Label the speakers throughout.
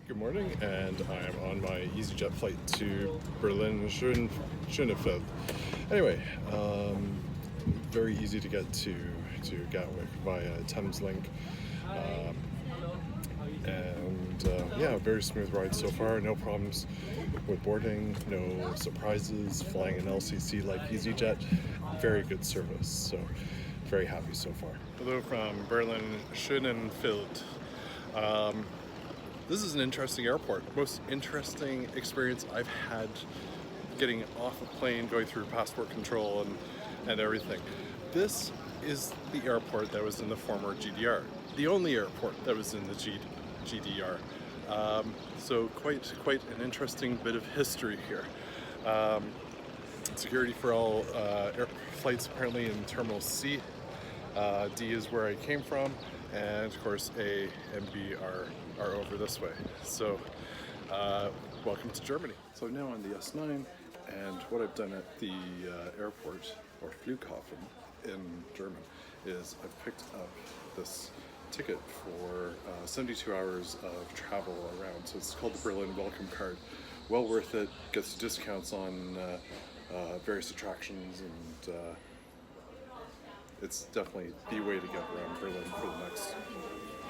Speaker 1: Good morning, and I am on my EasyJet flight to Berlin Schönefeld. Anyway, very easy to get to Gatwick via Thameslink, yeah, very smooth ride so far. No problems with boarding, no surprises. Flying an LCC like EasyJet, very good service. So very happy so far. Hello from Berlin Schönefeld. This is an interesting airport. Most interesting experience I've had getting off a plane, going through passport control and everything. This is the airport that was in the former GDR. The only airport that was in the GDR. So quite an interesting bit of history here. Security for all flights apparently in Terminal C. D is where I came from, and of course A and B are over this way. So welcome to Germany. So I'm now on the S9, and what I've done at the airport, or Flughafen in German, is I've picked up this ticket for 72 hours of travel around. So it's called the Berlin Welcome Card. Well worth it, gets discounts on various attractions, and it's definitely the way to get around Berlin for the next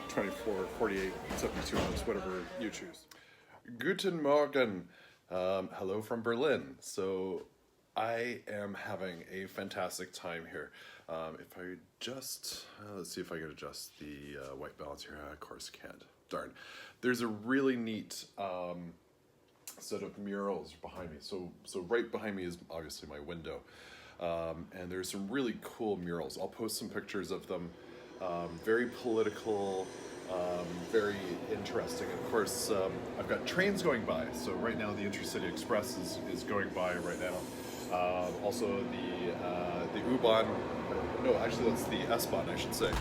Speaker 1: 24, 48, 72 hours, whatever you choose. Guten Morgen. Hello from Berlin. So I am having a fantastic time here. If I just, let's see if I can adjust the white balance here. Of course can't. Darn. There's a really neat set of murals behind me. So right behind me is obviously my window. And there's some really cool murals. I'll post some pictures of them. Very political, very interesting. And of course, I've got trains going by. So right now the Intercity Express is going by right now. Also the U-Bahn, no, actually that's the S-Bahn, I should say.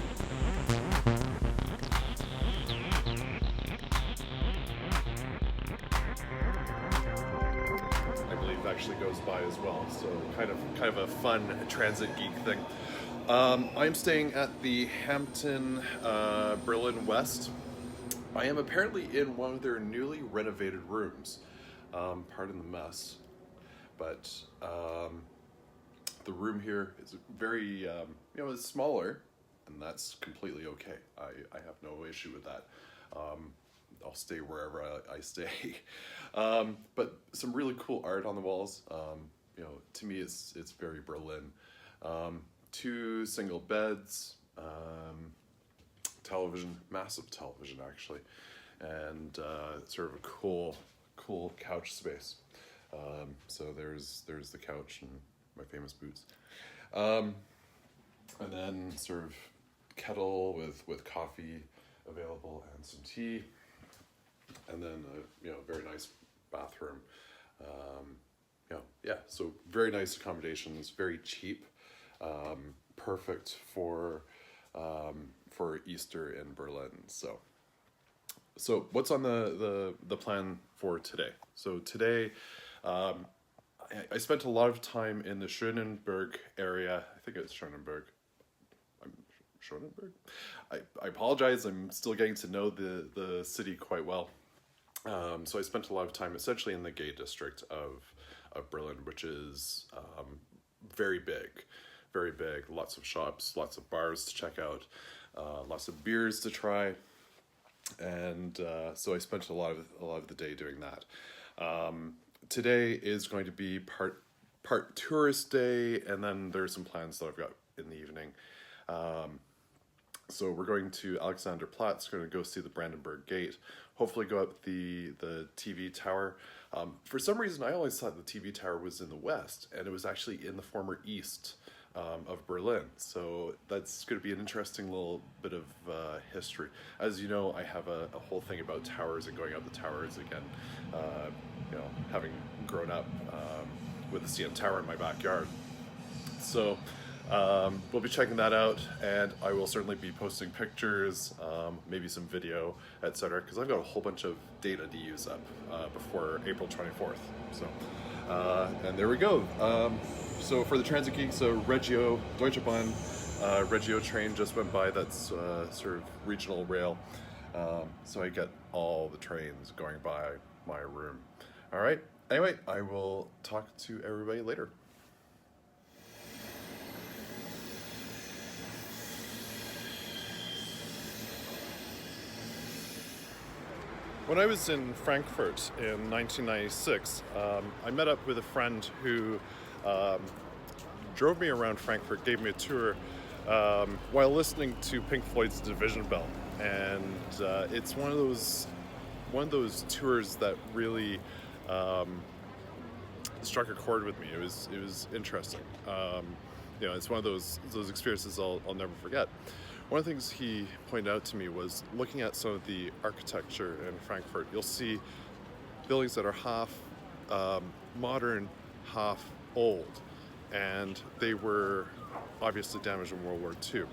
Speaker 1: Actually goes by as well, so kind of a fun transit geek thing. I'm staying at the Hampton Berlin West. I am apparently in one of their newly renovated rooms. Pardon the mess, but the room here is very it's smaller, and that's completely okay. I have no issue with that. I'll stay wherever I stay. But some really cool art on the walls. To me, it's very Berlin. 2 single beds, television, massive television actually, and sort of a cool couch space. So there's the couch and my famous boots, and then sort of kettle with coffee available and some tea. And then a very nice bathroom. So very nice accommodations, very cheap, perfect for Easter in Berlin. So what's on the plan for today? So today, I spent a lot of time in the Schönenberg area. I think it's Schönenberg. Schönenberg? I apologize, I'm still getting to know the city quite well. So I spent a lot of time essentially in the gay district of Berlin, which is very big, lots of shops, lots of bars to check out, lots of beers to try, and so I spent a lot of the day doing that. Today is going to be part tourist day, and then there's some plans that I've got in the evening. So we're going to Alexander Platz, going to go see the Brandenburg Gate, hopefully go up the TV tower. For some reason, I always thought the TV tower was in the west, and it was actually in the former east of Berlin. So that's going to be an interesting little bit of history. As you know, I have a whole thing about towers and going up the towers again, having grown up with the CN Tower in my backyard. So we'll be checking that out, and I will certainly be posting pictures, maybe some video, etc., because I've got a whole bunch of data to use up before April 24th. So, and there we go. So for the transit geeks, so Deutsche Bahn, Regio train just went by. That's sort of regional rail. So I get all the trains going by my room. All right. Anyway, I will talk to everybody later. When I was in Frankfurt in 1996, I met up with a friend who drove me around Frankfurt, gave me a tour while listening to Pink Floyd's Division Bell, and it's one of those tours that really struck a chord with me. It was interesting. It's one of those experiences I'll never forget. One of the things he pointed out to me was looking at some of the architecture in Frankfurt. You'll see buildings that are half modern, half old, and they were obviously damaged in World War II.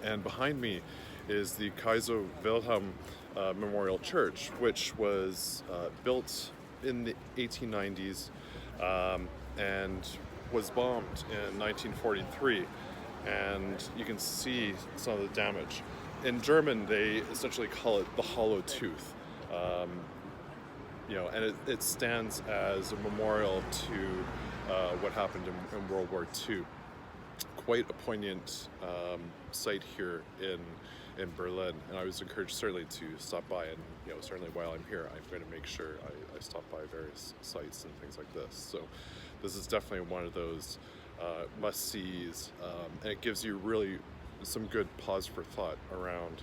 Speaker 1: And behind me is the Kaiser Wilhelm Memorial Church, which was built in the 1890s and was bombed in 1943. And you can see some of the damage. In German, they essentially call it the hollow tooth. And it stands as a memorial to what happened in World War II. Quite a poignant site here in Berlin, and I was encouraged certainly to stop by, and certainly while I'm here, I'm going to make sure I stop by various sites and things like this. So this is definitely one of those must-sees, and it gives you really some good pause for thought around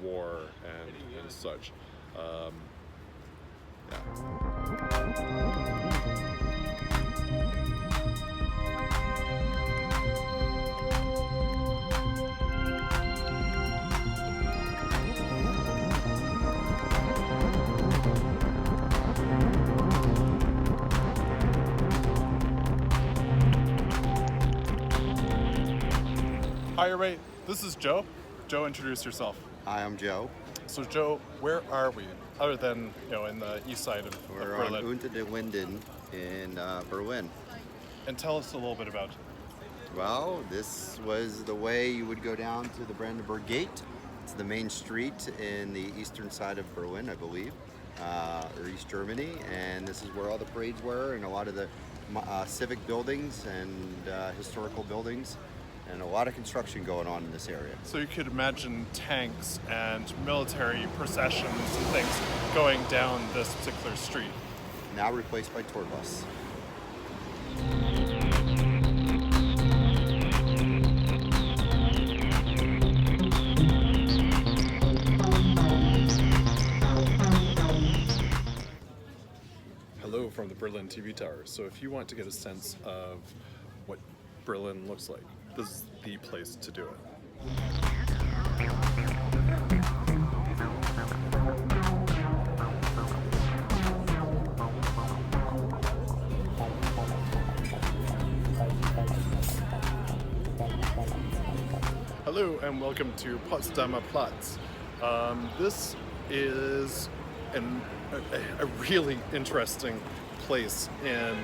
Speaker 1: war and such. Hi, everybody. This is Joe. Joe, introduce yourself.
Speaker 2: Hi, I'm Joe.
Speaker 1: So, Joe, where are we? Other than in the east side of Berlin.
Speaker 2: We're on Unter den Linden in Berlin.
Speaker 1: And tell us a little bit about it.
Speaker 2: Well, this was the way you would go down to the Brandenburg Gate. It's the main street in the eastern side of Berlin, I believe, or East Germany. And this is where all the parades were, and a lot of the civic buildings and historical buildings. And a lot of construction going on in this area.
Speaker 1: So you could imagine tanks and military processions and things going down this particular street.
Speaker 2: Now replaced by tour bus.
Speaker 1: Hello from the Berlin TV Tower. So if you want to get a sense of what Berlin looks like, this is the place to do it. Hello and welcome to Potsdamer Platz. This is a really interesting place in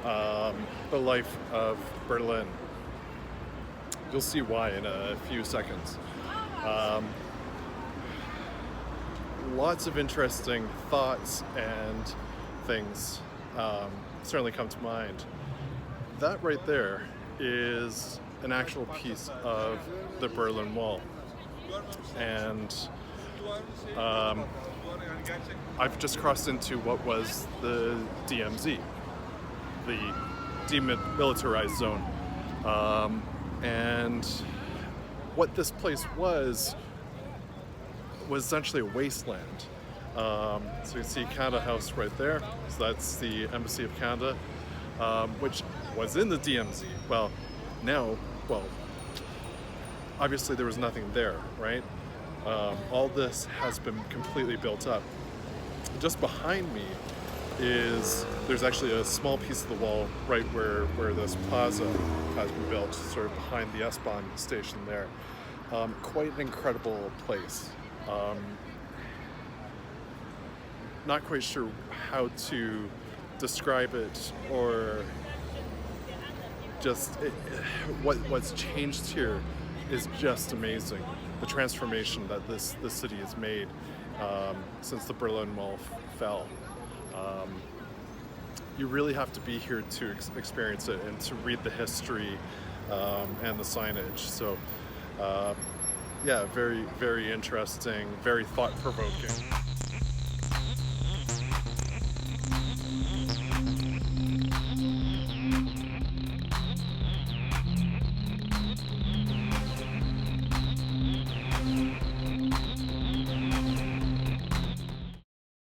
Speaker 1: the life of Berlin. You'll see why in a few seconds. Lots of interesting thoughts and things certainly come to mind. That right there is an actual piece of the Berlin Wall. And I've just crossed into what was the DMZ, the demilitarized zone. And what this place was essentially a wasteland. So you can see Canada House right there. So that's the Embassy of Canada, which was in the DMZ. Obviously there was nothing there, right? All this has been completely built up. Just behind me there's actually a small piece of the wall right where this plaza has been built, sort of behind the S-Bahn station there. Quite an incredible place. Not quite sure how to describe it or just what's changed here is just amazing. the transformation that this city has made since the Berlin Wall fell. You really have to be here to experience it and to read the history and the signage. So yeah, very, very interesting, very thought-provoking.